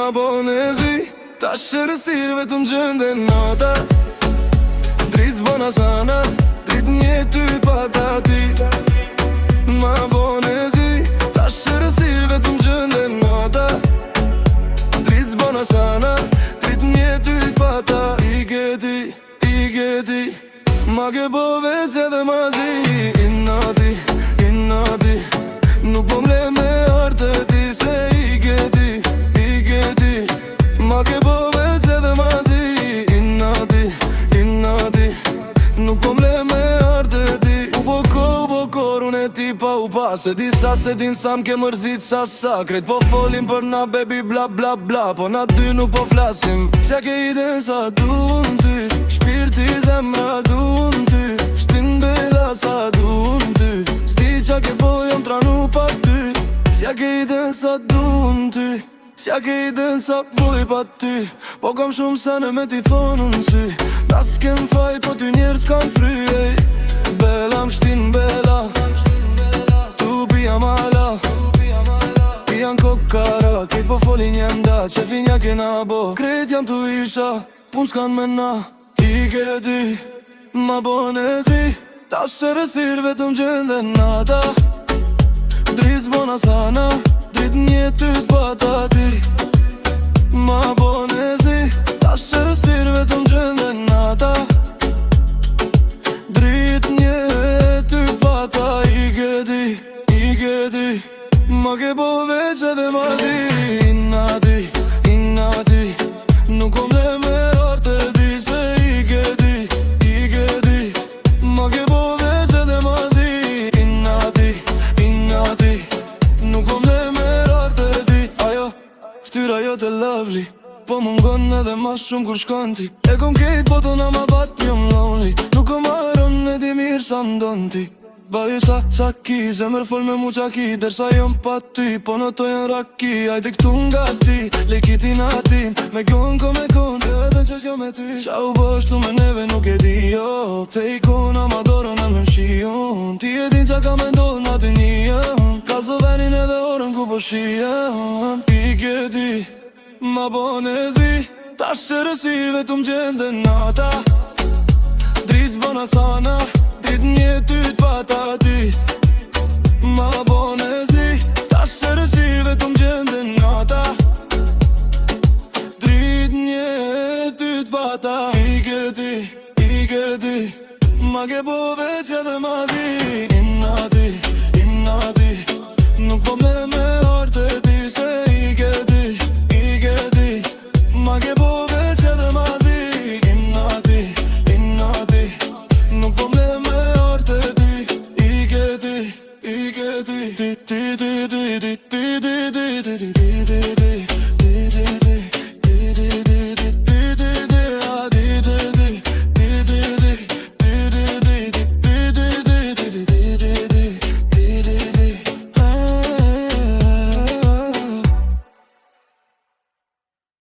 Ma bone zi, ta shërësir vetëm gjënde nata. Dritë zbona sana, dritë një ty pata ti. Ma bone zi, ta shërësir vetëm gjënde nata. Dritë zbona sana, dritë një ty pata. I geti, ma ke po vec edhe ma zi. Inati, nuk po mle me artë ti. Se i geti, ma ke po vec edhe ma zi. Inati, nuk po mle me artë ti. U po kor, unë e ti pa u pa. Se disa se din sa m'ke mërzit sa sakret. Po folim për na baby bla bla bla. Po na dy nuk po flasim. Sja ke ide sa du'n ty. Shpirti zemra du'n ty. Shtin bela sa du'n ty. Sti qa ke po jom tranu pa ty. Sja ke ide sa du'n ty. Sja ke ide sa vuj pa ty. Po kam shumë sene me ti thonë në sy. Da s'kem faj po ty njerës kam fry. Bela m'shtin bela. Tu pija mala. Pijan kokara. Kejt po folin jem da. Që finja kena bo. Krejt jam tu isha. Pun s'kan me na. I geti, ma bone zi. Ta shërësir vetëm gjënde nata. Dritë zbona sana, dritë një ty t'pata ti. Ma bone zi, ta shërësir vetëm gjënde nata. Dritë një ty t'pata. I geti, ma ke po veç edhe ma zi. Inati, nuk kom le me artë di. Se i geti, ma ke po veç edhe ma zi. Inati, nuk kom le me artë di. Ajo, ftyra jote lovely. Po mungon edhe ma shumë kur shkon ti. E kom kejt po të na ma bat jom lonely. Nuk kom aron e di mirë sa ndon ti. Baje sa ki, zemër fol me mu qa ki. Dersa jom pa ty, po në to jen raki. Ajde këtu nga ti, lekiti na tin. Me kon ko me kon, edhe që s'jo me ty. Qa u bështu me neve nuk e di jo. Te i kon ama dorën e më shion. Ti e din qa ka me ndodh na të njën. Ka zovenin edhe orën ku po shion. I geti, ma bone zi. Ta shërësir vetëm gjënde nata. Dritë zbona sana, dritë një ty t'pata ti. Ma bone zi, ta shërësir vetëm gjënde nata. Dritë një ty t'pata. I geti, ma ke po veç edhe ma zi. Inati, nuk po mle me artë ti. Se i geti, ma ke po veç edhe ma zi. Inati, nuk po mle me artë ti. I geti,